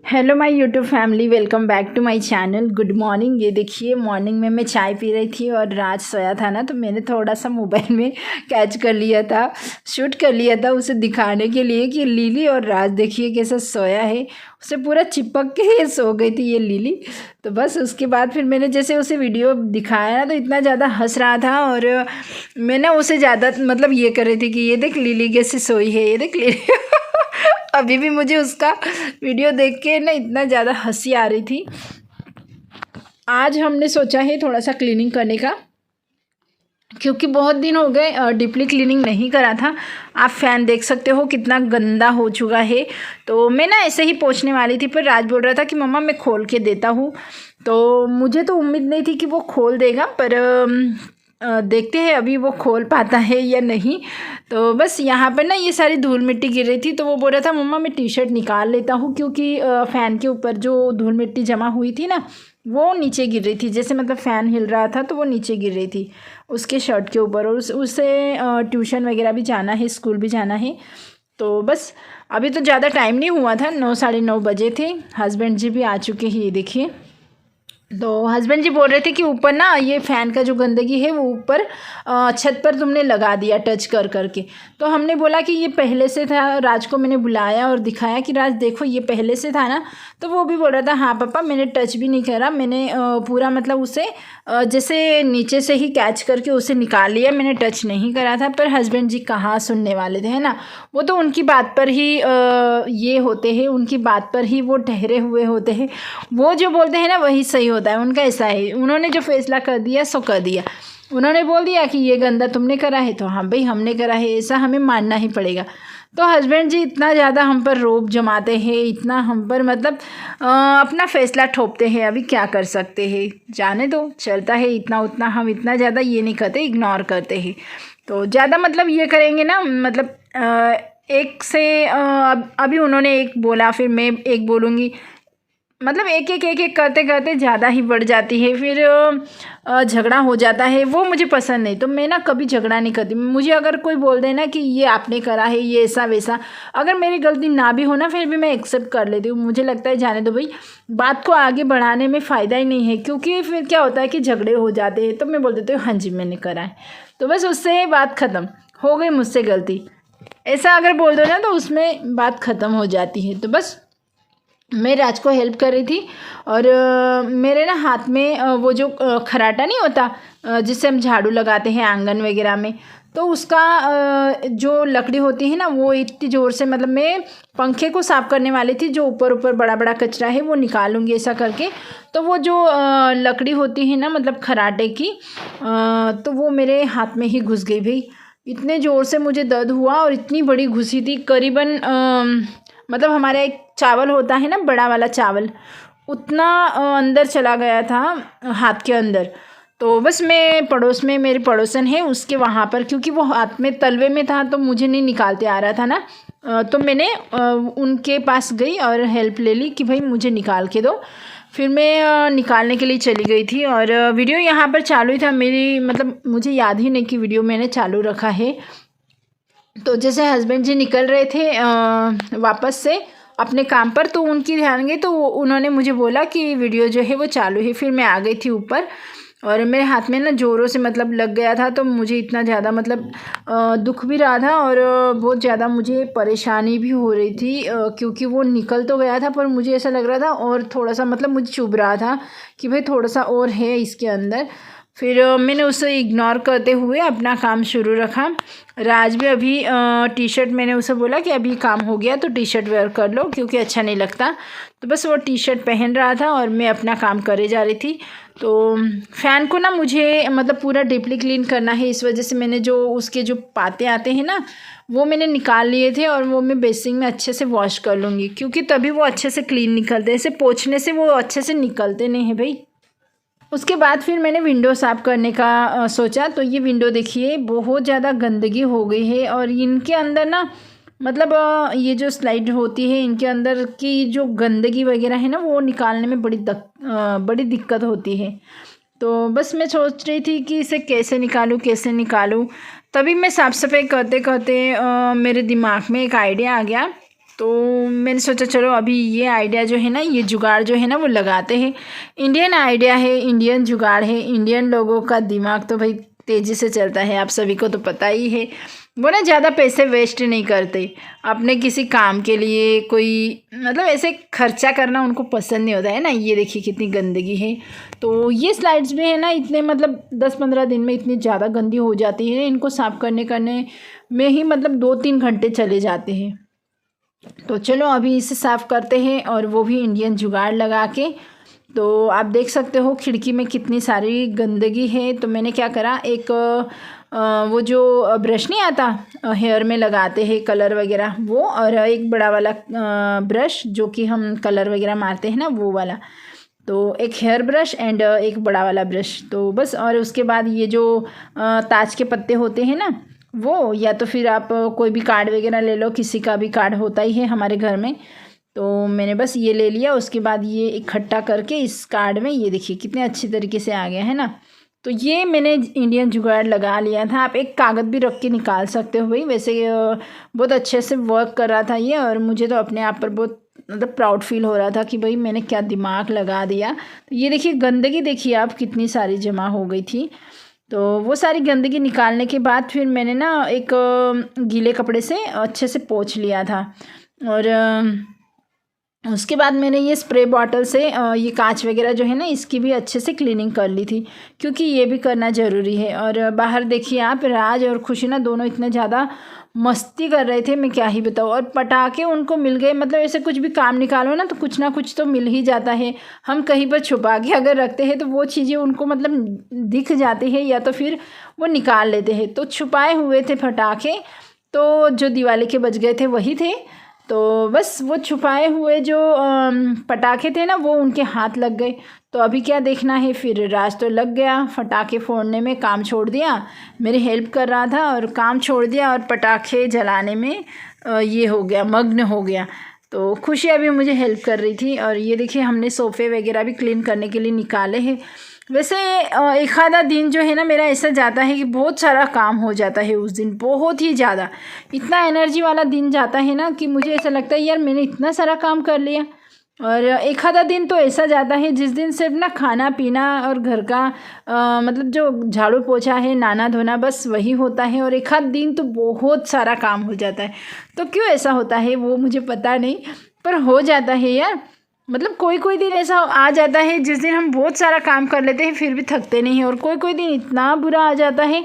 Hello my YouTube family, welcome back to my channel. Good morning. ये देखिए, morning में मैं चाय पी रही थी और राज सोया था ना, तो मैंने थोड़ा सा मोबाइल में कैच कर लिया था, शूट कर लिया था उसे दिखाने के लिए कि लिली और राज देखिए कैसा सोया है। उसे पूरा चिपक के सो गई थी ये लिली। तो बस उसके बाद फिर मैंने जैसे उसे वीडियो दिखाया ना, तो इतना ज़्यादा हंस रहा था और मैंने उसे ज़्यादा मतलब ये कर रही थी कि ये देख लिली कैसे सोई है, ये देख लिली अभी भी मुझे उसका वीडियो देख के ना इतना ज़्यादा हंसी आ रही थी। आज हमने सोचा है थोड़ा सा क्लीनिंग करने का, क्योंकि बहुत दिन हो गए डीपली क्लीनिंग नहीं करा था। आप फैन देख सकते हो कितना गंदा हो चुका है। तो मैं ना ऐसे ही पोंछने वाली थी, पर राज बोल रहा था कि मम्मा मैं खोल के देता हूँ। तो मुझे तो उम्मीद नहीं थी कि वो खोल देगा, पर देखते हैं अभी वो खोल पाता है या नहीं। तो बस यहाँ पर ना ये सारी धूल मिट्टी गिर रही थी, तो वो बोल रहा था मम्मा मैं टी शर्ट निकाल लेता हूँ, क्योंकि फ़ैन के ऊपर जो धूल मिट्टी जमा हुई थी ना, वो नीचे गिर रही थी। जैसे मतलब फ़ैन हिल रहा था तो वो नीचे गिर रही थी उसके शर्ट के ऊपर। और उसे ट्यूशन वगैरह भी जाना है, स्कूल भी जाना है। तो बस अभी तो ज़्यादा टाइम नहीं हुआ था, 9 साढ़े 9 बजे थे। हस्बैंड जी भी आ चुके हैं, ये देखिए। तो हस्बैंड जी बोल रहे थे कि ऊपर ना ये फ़ैन का जो गंदगी है वो ऊपर छत पर तुमने लगा दिया टच कर करके। तो हमने बोला कि ये पहले से था। राज को मैंने बुलाया और दिखाया कि राज देखो ये पहले से था ना। तो वो भी बोल रहा था हाँ पापा मैंने टच भी नहीं करा, मैंने पूरा मतलब उसे जैसे नीचे से ही कैच करके उसे निकाल लिया, मैंने टच नहीं करा था। पर हस्बैंड जी कहाँ सुनने वाले थे, है ना। वो तो उनकी बात पर ही ये होते हैं, उनकी बात पर ही वो ठहरे हुए होते हैं। वो जो बोलते हैं ना वही सही होता है उनका। ऐसा है, उन्होंने जो फैसला कर दिया सो कर दिया। उन्होंने बोल दिया कि ये गंदा तुमने करा है, तो हाँ भाई हमने करा है, ऐसा हमें मानना ही पड़ेगा। तो हस्बैंड जी इतना ज़्यादा हम पर रोब जमाते हैं, इतना हम पर मतलब अपना फैसला ठोपते हैं। अभी क्या कर सकते हैं, जाने दो, चलता है इतना उतना। हम इतना ज़्यादा ये नहीं करते, इग्नोर करते हैं। तो ज़्यादा मतलब ये करेंगे ना, मतलब एक से अभी उन्होंने एक बोला, फिर मैं एक बोलूँगी, मतलब एक एक एक एक करते करते ज़्यादा ही बढ़ जाती है। फिर झगड़ा हो जाता है, वो मुझे पसंद नहीं। तो मैं ना कभी झगड़ा नहीं करती। मुझे अगर कोई बोल दे ना कि ये आपने करा है, ये ऐसा वैसा, अगर मेरी गलती ना भी हो ना, फिर भी मैं एक्सेप्ट कर लेती हूँ। मुझे लगता है जाने दो भाई, बात को आगे बढ़ाने में फ़ायदा ही नहीं है, क्योंकि फिर क्या होता है कि झगड़े हो जाते हैं। तो मैं बोल देती हूँ हाँ जी मैंने करा है, तो बस उससे बात ख़त्म हो गई, मुझसे गलती, ऐसा अगर बोल दो ना तो उसमें बात ख़त्म हो जाती है। तो बस मैं राज को हेल्प कर रही थी और मेरे ना हाथ में वो जो खराटा नहीं होता जिससे हम झाड़ू लगाते हैं आंगन वगैरह में, तो उसका जो लकड़ी होती है ना, वो इतनी ज़ोर से, मतलब मैं पंखे को साफ़ करने वाली थी, जो ऊपर ऊपर बड़ा बड़ा कचरा है वो निकालूंगी ऐसा करके। तो वो जो लकड़ी होती है ना, मतलब खराटे की, तो वो मेरे हाथ में ही घुस गई भाई। इतने ज़ोर से मुझे दर्द हुआ और इतनी बड़ी घुसी थी, करीबन मतलब हमारा एक चावल होता है ना, बड़ा वाला चावल, उतना अंदर चला गया था हाथ के अंदर। तो बस मैं पड़ोस में, मेरी पड़ोसन है उसके वहाँ पर, क्योंकि वो हाथ में तलवे में था तो मुझे नहीं निकालते आ रहा था ना, तो मैंने उनके पास गई और हेल्प ले ली कि भाई मुझे निकाल के दो। फिर मैं निकालने के लिए चली गई थी और वीडियो यहाँ पर चालू ही था मेरी, मतलब मुझे याद ही नहीं कि वीडियो मैंने चालू रखा है। तो जैसे हस्बैंड जी निकल रहे थे वापस से अपने काम पर, तो उनकी ध्यान गई, तो उन्होंने मुझे बोला कि वीडियो जो है वो चालू है। फिर मैं आ गई थी ऊपर और मेरे हाथ में ना ज़ोरों से मतलब लग गया था, तो मुझे इतना ज़्यादा मतलब दुख भी रहा था और बहुत ज़्यादा मुझे परेशानी भी हो रही थी, क्योंकि वो निकल तो गया था पर मुझे ऐसा लग रहा था और थोड़ा सा मतलब मुझे चुभ रहा था कि भाई थोड़ा सा और है इसके अंदर। फिर मैंने उसे इग्नोर करते हुए अपना काम शुरू रखा। राज भी अभी टी शर्ट, मैंने उसे बोला कि अभी काम हो गया तो टी शर्ट वेयर कर लो, क्योंकि अच्छा नहीं लगता। तो बस वो टी शर्ट पहन रहा था और मैं अपना काम करे जा रही थी। तो फ़ैन को ना मुझे मतलब पूरा डीपली क्लीन करना है, इस वजह से मैंने जो उसके जो पाते आते हैं ना, वो मैंने निकाल लिए थे और वो मैं बेसिन में अच्छे से वॉश कर लूँगी, क्योंकि तभी वो अच्छे से क्लीन निकलते हैं। ऐसे पोंछने से वो अच्छे से निकलते नहीं हैं भाई। उसके बाद फिर मैंने विंडो साफ़ करने का सोचा। तो ये विंडो देखिए बहुत ज़्यादा गंदगी हो गई है और इनके अंदर ना, मतलब ये जो स्लाइड होती है इनके अंदर की जो गंदगी वगैरह है ना, वो निकालने में बड़ी दिक्कत होती है। तो बस मैं सोच रही थी कि इसे कैसे निकालूं कैसे निकालूं। तभी मैं साफ़ सफाई करते करते मेरे दिमाग में एक आइडिया आ गया तो मैंने सोचा चलो अभी ये आइडिया जो है ना, ये जुगाड़ जो है ना वो लगाते हैं। इंडियन आइडिया है, इंडियन जुगाड़ है। इंडियन लोगों का दिमाग तो भाई तेज़ी से चलता है, आप सभी को तो पता ही है। वो ना ज़्यादा पैसे वेस्ट नहीं करते अपने किसी काम के लिए, कोई मतलब ऐसे खर्चा करना उनको पसंद नहीं होता है ना। ये देखिए कितनी गंदगी है। तो ये स्लाइड्स भी है ना इतने मतलब 10-15 दिन में इतनी ज़्यादा गंदी हो जाती है, इनको साफ़ करने में ही मतलब 2-3 घंटे चले जाते हैं। तो चलो अभी इसे साफ़ करते हैं, और वो भी इंडियन जुगाड़ लगा के। तो आप देख सकते हो खिड़की में कितनी सारी गंदगी है। तो मैंने क्या करा, एक वो जो ब्रश नहीं आता हेयर में लगाते हैं कलर वगैरह, वो, और एक बड़ा वाला ब्रश जो कि हम कलर वगैरह मारते हैं ना, वो वाला। तो एक हेयर ब्रश एंड एक बड़ा वाला ब्रश, तो बस। और उसके बाद ये जो ताज के पत्ते होते हैं ना वो, या तो फिर आप कोई भी कार्ड वगैरह ले लो, किसी का भी कार्ड होता ही है हमारे घर में। तो मैंने बस ये ले लिया। उसके बाद ये इकट्ठा करके इस कार्ड में, ये देखिए कितने अच्छी तरीके से आ गया है ना। तो ये मैंने इंडियन जुगाड़ लगा लिया था। आप एक कागज़ भी रख के निकाल सकते हो भाई। वैसे बहुत अच्छे से वर्क कर रहा था ये, और मुझे तो अपने आप पर बहुत मतलब प्राउड फील हो रहा था कि भाई मैंने क्या दिमाग लगा दिया। तो ये देखिए गंदगी देखिए आप कितनी सारी जमा हो गई थी। तो वो सारी गंदगी निकालने के बाद फिर मैंने ना एक गीले कपड़े से अच्छे से पोंछ लिया था। और उसके बाद मैंने ये स्प्रे बॉटल से ये कांच वगैरह जो है ना इसकी भी अच्छे से क्लीनिंग कर ली थी, क्योंकि ये भी करना ज़रूरी है। और बाहर देखिए आप, राज और खुशी ना दोनों इतने ज़्यादा मस्ती कर रहे थे, मैं क्या ही बताऊँ। और पटाखे उनको मिल गए, मतलब ऐसे कुछ भी काम निकालो ना तो कुछ ना कुछ तो मिल ही जाता है। हम कहीं पर छुपा के अगर रखते हैं तो वो चीज़ें उनको मतलब दिख जाती है, या तो फिर वो निकाल लेते हैं। तो छुपाए हुए थे पटाखे, तो जो दिवाली के बज गए थे वही थे। तो बस वो छुपाए हुए जो पटाखे थे ना वो उनके हाथ लग गए। तो अभी क्या देखना है, फिर राज तो लग गया पटाखे फोड़ने में, काम छोड़ दिया, मेरी हेल्प कर रहा था और काम छोड़ दिया, और पटाखे जलाने में ये हो गया, मग्न हो गया। तो खुशी अभी मुझे हेल्प कर रही थी। और ये देखिए हमने सोफ़े वगैरह भी क्लीन करने के लिए निकाले हैं। वैसे एक आधा दिन जो है ना मेरा ऐसा जाता है कि बहुत सारा काम हो जाता है उस दिन, बहुत ही ज़्यादा, इतना एनर्जी वाला दिन जाता है ना कि मुझे ऐसा लगता है यार मैंने इतना सारा काम कर लिया। और एक आधा दिन तो ऐसा जाता है जिस दिन सिर्फ ना खाना पीना और घर का मतलब जो झाड़ू पोछा है, नहाना धोना, बस वही होता है। और एक आध दिन तो बहुत सारा काम हो जाता है। तो क्यों ऐसा होता है वो मुझे पता नहीं, पर हो जाता है यार। मतलब कोई कोई दिन ऐसा आ जाता है जिस दिन हम बहुत सारा काम कर लेते हैं फिर भी थकते नहीं हैं, और कोई कोई दिन इतना बुरा आ जाता है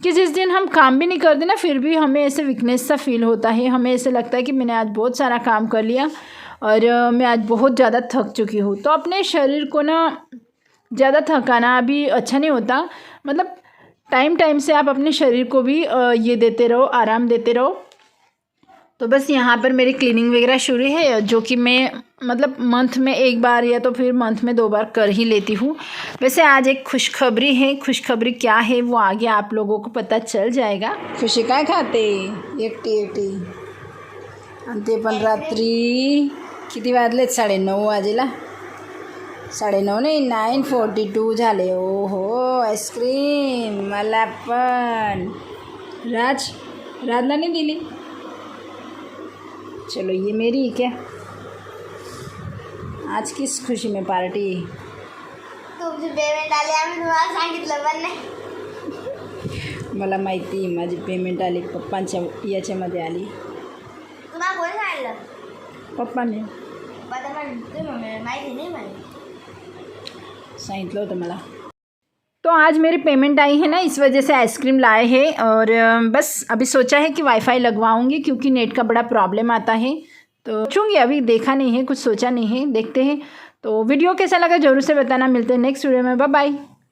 कि जिस दिन हम काम भी नहीं करते ना फिर भी हमें ऐसे वीकनेस सा फील होता है। हमें ऐसे लगता है कि मैंने आज बहुत सारा काम कर लिया और मैं आज बहुत ज़्यादा थक चुकी हूँ। तो अपने शरीर को ना ज़्यादा थकाना भी अच्छा नहीं होता। मतलब टाइम टाइम से आप अपने शरीर को भी ये देते रहो, आराम देते रहो। तो बस यहाँ पर मेरी क्लीनिंग वगैरह शुरू है, जो कि मैं मतलब मंथ में एक बार या तो फिर मंथ में 2 बार कर ही लेती हूँ। वैसे आज एक खुशखबरी है, खुशखबरी क्या है वो आगे आप लोगों को पता चल जाएगा। खुशी काय खाते एकटी आणि पण रात्री किती वाजलेत? 9:30 वाजेला, 9:30 नाही 9:42 झाले। ओहो आईस्क्रीम मला पण, राजला नाही दिली। चलो ये मेरी क्या, आज किस खुशी में पार्टी? तुमची पेमेंट आली, आम्ही तुम्हाला सांगितलं पण नाही। मला माहिती माझी पेमेंट आली, पप्पांच्या याच्यामध्ये आली। तुम्हाला कोणी सांगितलं? पप्पाने माहिती नाही मला सांगितलं होतं मला। तो आज मेरी पेमेंट आई है ना, इस वजह से आइसक्रीम लाए हैं। और बस अभी सोचा है कि वाईफाई लगवाऊंगी क्योंकि नेट का बड़ा प्रॉब्लम आता है। तो सोचूंगी, अभी देखा नहीं है, कुछ सोचा नहीं है, देखते हैं। तो वीडियो कैसा लगा ज़रूर से बताना। मिलते हैं नेक्स्ट वीडियो में, बाय बाय।